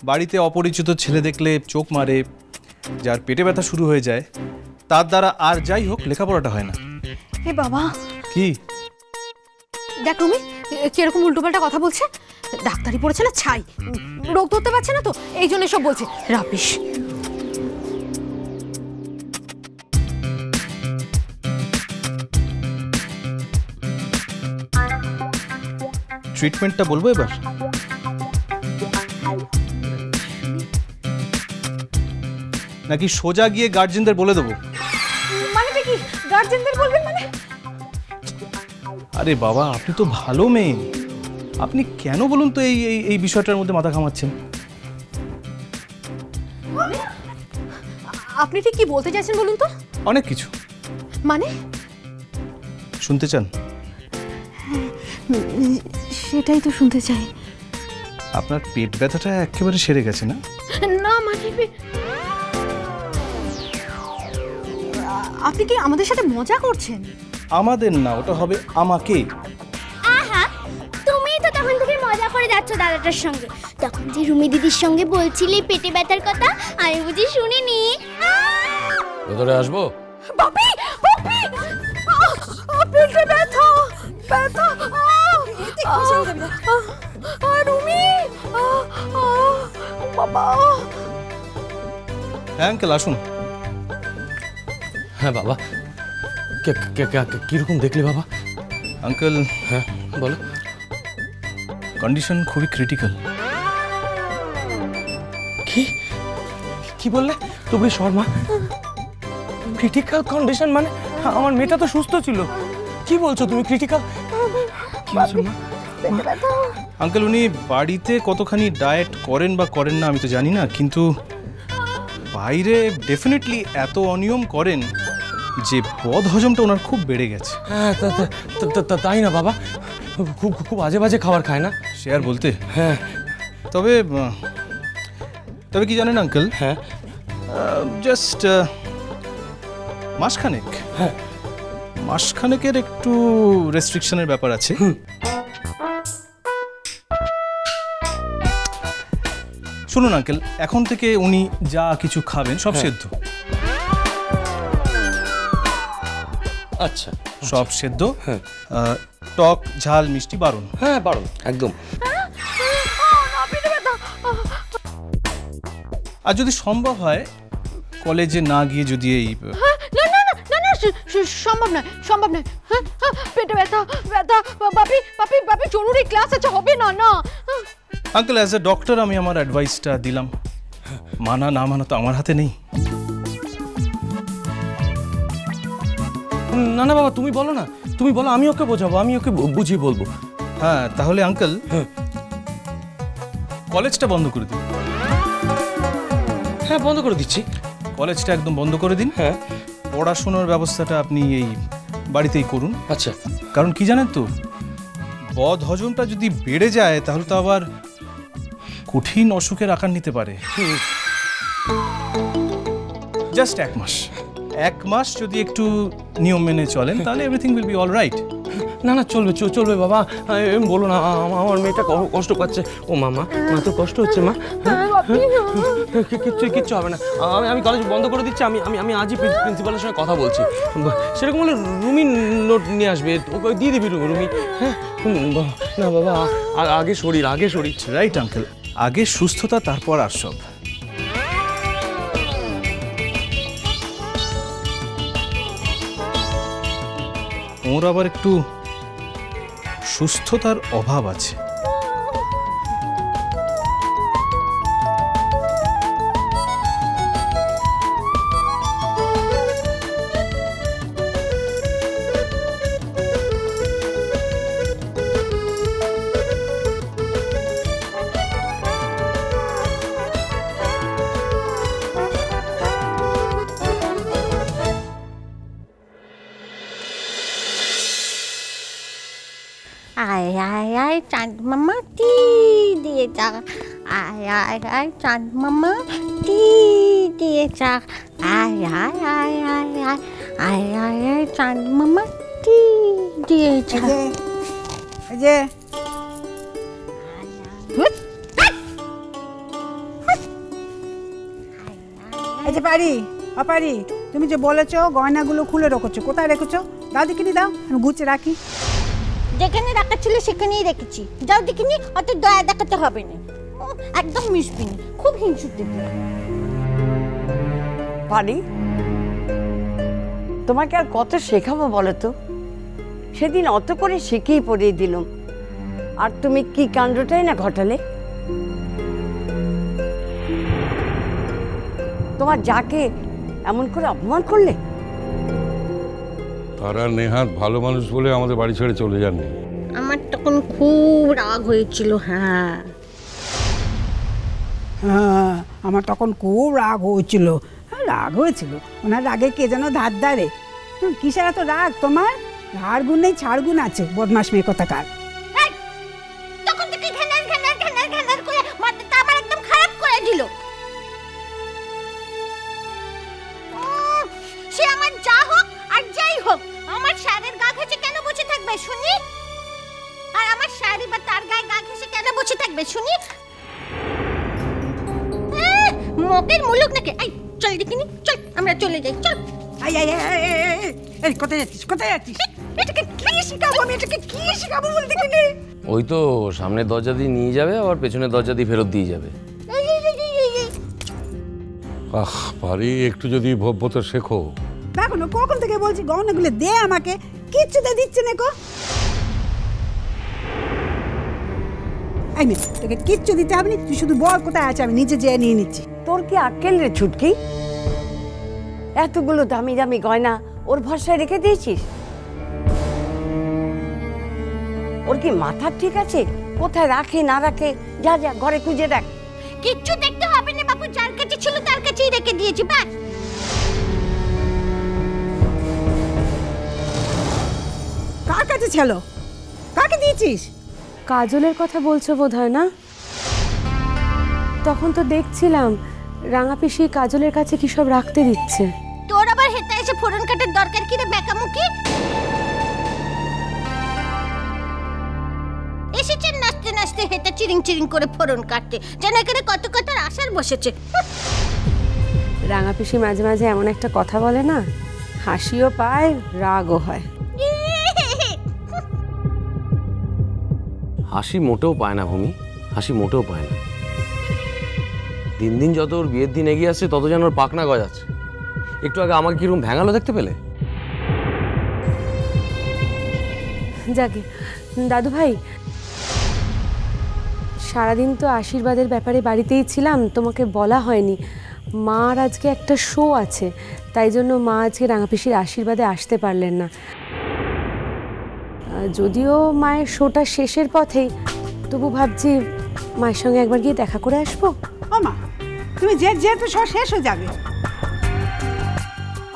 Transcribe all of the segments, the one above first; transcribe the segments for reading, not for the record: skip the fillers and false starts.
বাড়িতে অপরিচিত ছেলে দেখলে চোখ মারে, যার পেটে ব্যথা শুরু হয়ে যায়, তার দ্বারা আর যাই হোক লেখাপড়াটা হয় না। হে বাবা, কি দেখ রুমি কিরকম উল্টোপাল্টা কথা বলছে। ডাক্তারি পড়েছে না ছাই, রোগ ধরতে পারছে না তো এই জন্য সব বলছে রাপিস। ট্রিটমেন্টটা বলবো এবার? নাকি সোজা গিয়ে গার্জেনদের বলে দেবো? মানে কি গার্জেনদের বলবেন মানে? আরে বাবা, আপনি তো ভালো মেয়ে, আপনি কেন বলুন তো এই এই বিষয়টার মধ্যে মাথা ঘামাচ্ছেন? আপনি ঠিক কি বলতে চাইছেন বলুন তো? অনেক কিছু। মানে শুনতে চান? সেটাই তো শুনতে চাই। আপনার পেট ব্যথাটা একেবারে সেরে গেছে না? না মানে আপনি কি আমাদের সাথে মজা করছেন? আমাদের না, ওটা হবে আমাকে। আহা, তুমি তো তখন থেকে মজা করে যাচ্ছ দাদাটার সঙ্গে। তখন যে রুমি দিদির সঙ্গে বলছিলে পেটে ব্যথার কথা, আমি বুঝি শুনিনি। ভেতরে আসবো? বাপি বাপি, পেটে ব্যথা ব্যথা, রুমি বাবা। হ্যাঁ আঙ্কেল, আসুন। হ্যাঁ বাবা, কিরকম দেখলে বাবা? আঙ্কেল, হ্যাঁ বলো। কন্ডিশন খুবই ক্রিটিক্যাল। কি কি বললে তুমি শর্মা? ক্রিটিক্যাল কন্ডিশন মানে? আমার মেয়েটা তো সুস্থ ছিল। কি বলছো তুমি? ক্রিটিক্যাল কি হয়েছে মা? আঙ্কেল, উনি বাড়িতে কতখানি ডায়েট করেন বা করেন না আমি তো জানি না, কিন্তু বাইরে ডেফিনেটলি এত অনিয়ম করেন যে বদ হজমটা ওনার খুব বেড়ে গেছে। হ্যাঁ তাই না বাবা? খুব খুব আজে বাজে খাবার খায় না? সে আর বলতে। হ্যাঁ তবে তবে কি জানেন আঙ্কেল, হ্যাঁ জাস্ট মাসখানেক, হ্যাঁ মাসখানেকের একটু রেস্ট্রিকশনের ব্যাপার আছে। শুনুন আঙ্কেল, এখন থেকে উনি যা কিছু খাবেন সব সেদ্ধ। আচ্ছা, সব সেদ্ধ। হ্যাঁ টক ঝাল মিষ্টি বারণ। হ্যাঁ বারণ একদম। আর যদি সম্ভব হয় কলেজে না গিয়ে যদি এই সম্ভব নয়, সম্ভব নয়। পেটে ব্যথা ব্যথা, বাপি বাপি বাপি জরুরি ক্লাস আছে, হবে না। না আঙ্কেল, অ্যাজ এ ডক্টর আমি আমার অ্যাডভাইসটা দিলাম, মানা না মানা তো আমার হাতে নেই। না না বাবা, তুমি বলো না, তুমি বলো, আমি ওকে বোঝাবো, আমি ওকে বুঝিয়ে বলবো। হ্যাঁ তাহলে আঙ্কেল, হ্যাঁ কলেজটা বন্ধ করে দিন। হ্যাঁ বন্ধ করে দিচ্ছি। কলেজটা একদম বন্ধ করে দিন। হ্যাঁ পড়াশোনার ব্যবস্থাটা আপনি এই বাড়িতেই করুন। আচ্ছা। কারণ কি জানেন তো, বদ হজমটা যদি বেড়ে যায় তাহলে তো আবার কঠিন অসুখের আকার নিতে পারে। জাস্ট এক মাস যদি একটু নিয়ম মেনে চলেন তাহলে everything will be all right. না না চলবে চলবে বাবা, বলো না, আমার মেয়েটা কষ্ট পাচ্ছে। ও মা তো কষ্ট হচ্ছে মা। কিচ্ছু হবে না, আমি কলেজ বন্ধ করে দিচ্ছি। আমি আজই প্রিন্সিপালের সঙ্গে কথা বলছি। সেরকম হলে রুমি নোট নিয়ে আসবে, ওকে দিয়ে দিবি রুমি। হ্যাঁ না বাবা, আগে শরীর রাইট আঙ্কেল, আগে সুস্থতা তারপর আর সব। ওর আবার একটু সুস্থতার অভাব আছে। আয় আয় আয় চাঁদ মামা টি দিয়ে যা, আয় আয় আয় চাঁদ মামা টি দিয়ে যা, আয় আয় আয় আয় আয় আয় আয় আয় চাঁদ মামা টি দিয়ে যা। এই যে পারি তুমি যে বলেছো গয়নাগুলো খুলে রেখেছো, কোথায় রেখেছো? দাও দেখিনি, দাও আমি গুছিয়ে রাখি। যেখানে রাখা ছিল সেখানেই রেখেছি। যাও দেখিনি, অত দয়া দেখাতে হবে না। একদম মিশবি না, খুব হিংসুটে। পারি, তোমাকে আর কত শেখাবো বলো তো? সেদিন অত করে শিখিয়ে পড়িয়ে দিলাম, আর তুমি কি কাণ্ডটাই না ঘটালে। তোমার যাকে এমন করে অপমান করলে। তারা নেহাত ভালো মানুষ বলে আমাদের বাড়ি ছেড়ে চলে যাননি। আমার তখন খুব রাগ হয়েছিল। হ্যাঁ হ্যাঁ, আমার তখন খুব রাগ হয়েছিল। রাগ হয়েছিল, ওনার রাগে কে যেন ধার ধারে। কিসের এত রাগ তোমার? রাগ গুণ নেই, ছাড় গুণ আছে, বদমাস মেয়ে কোথাকার। তখন থেকে ঘ্যানার ঘ্যানার ঘ্যানার ঘ্যানার করে মাথাটা আমার একদম খারাপ করে দিল। সে আমার যা হোক আর যাই হোক, আমার শাড়ির গা ঘেঁষে কেন বসে থাকবে শুনি? আর আমার শাড়ি বা তার গায়ে গা ঘেঁষে কেন বসে থাকবে শুনি? মগের মুলুক নাকি? এই চল দেখিনি, চল আমরা চলে যাই, চল। কোথায় যাচ্ছিস, কোথায় যাচ্ছিস? এটাকে কি শিখাবো আমি, এটাকে কি শিখাবো বল দেখিনি। ওই তো সামনের দরজা দিয়ে নিয়ে যাবে, আবার পেছনের দরজা দিয়ে ফেরত দিয়ে যাবে। পারি, একটু যদি ভব্যতা শেখো। দেখো না, কখন থেকে বলছি গহনাগুলো দে আমাকে, কিচ্ছুতে দিচ্ছে না গো। এই মেয়ে, তোকে কিচ্ছু দিতে হবে না, তুই শুধু বল কোথায় আছে, আমি নিজে যেয়ে নিয়ে নিচ্ছি। তোর কি আক্কেল রে ছুটকি? এতগুলো দামি দামি গয়না ওর ভরসায় রেখে দিয়েছিস? ওর কি মাথা ঠিক আছে? কোথায় রাখে না রাখে, যা যা ঘরে খুঁজে দেখ। কিচ্ছু দেখতে হবে না বাবু, যার কাছে ছিল তার কাছেই রেখে দিয়েছি, ব্যাস। কার কাছে ছিল? কাকে দিয়েছিস? কাজলের কথা বলছো বোধহয় না? তখন তো দেখছিলাম রাঙা পিসি কাজলের কাছে কি সব রাখতে দিচ্ছে। তোর আবার হেঁটে এসে ফোড়ন কাটার দরকার কি রে বেকামুখি? এসেছেন নাচতে নাচতে হেঁটে চিরিং চিরিং করে ফোড়ন কাটতে, যেন এখানে কত কথার আশার বসেছে। রাঙা পিসি মাঝে মাঝে এমন একটা কথা বলে না, হাসিও পায় রাগও হয়। হাসি মোটেও পায় না ভূমি, হাসি মোটেও পায় না। দিন দিন যত ওর বিয়ের দিন এগিয়ে আসছে, তত যেন ওর পাকনা গজাচ্ছে। একটু আগে আমাকে কিরকম ভ্যাঙালো দেখতে পেলে? যাকে দাদু ভাই, সারাদিন তো আশীর্বাদের ব্যাপারে বাড়িতেই ছিলাম, তোমাকে বলা হয়নি। মার আজকে একটা শো আছে, তাই জন্য মা আজকে রাঙা পিসির আশীর্বাদে আসতে পারলেন না। যদিও মায়ের শোটা শেষের পথেই, তবু ভাবছি মায়ের সঙ্গে একবার গিয়ে দেখা করে আসবো। ও মা, তুমি যেহেতু সব শেষ হয়ে যাবে,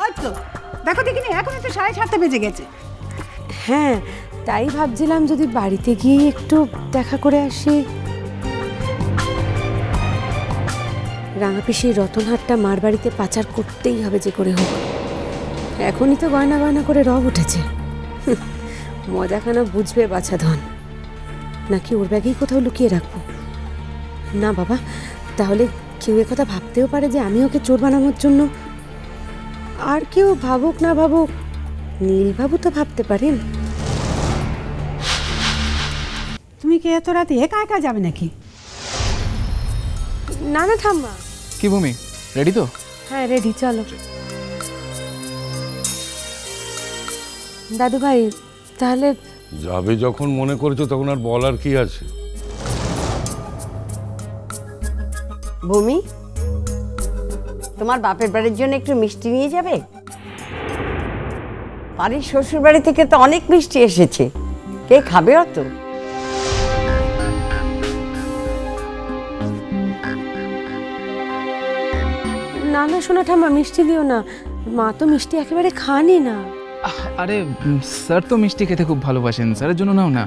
ওই তো দেখো দেখিনি, এখনই তো 7:30 বেজে গেছে। হ্যাঁ, তাই ভাবছিলাম যদি বাড়িতে গিয়ে একটু দেখা করে আসি। রাঙা পিসির রতনহাটটা মার বাড়িতে পাচার করতেই হবে যে করে হোক। এখনই তো গয়না গয়না করে রব উঠেছে। মজাখানা বুঝবে বাছাধন, নাকি ওর ব্যাগেই কোথাও লুকিয়ে রাখবো? না বাবা, তাহলে কেউ একথা ভাবতেও পারে যে আমি ওকে চোর বানানোর জন্য। আর কেউ ভাবুক না ভাবুক, নীলবাবু তো ভাবতে পারেন। তুমি কি এত রাতে একা একা যাবে নাকি? না না ঠাম্মা। কি ভূমি, রেডি তো? হ্যাঁ রেডি, চলো। দাদু ভাই, তাহলে যাবে যখন মনে করেছো, তখন আর বলার কি আছে? ভূমি, তোমার বাপের বাড়ির জন্য একটু মিষ্টি নিয়ে যাবে? বাড়ির শ্বশুর বাড়ি থেকে তো অনেক মিষ্টি এসেছে, কে খাবে অত? না না শোনা ঠাম্মা, মিষ্টি দিও না। মা তো মিষ্টি একেবারে খানই না। আরে স্যার তো মিষ্টি খেতে খুব ভালোবাসেন, স্যারের জন্য নাও না।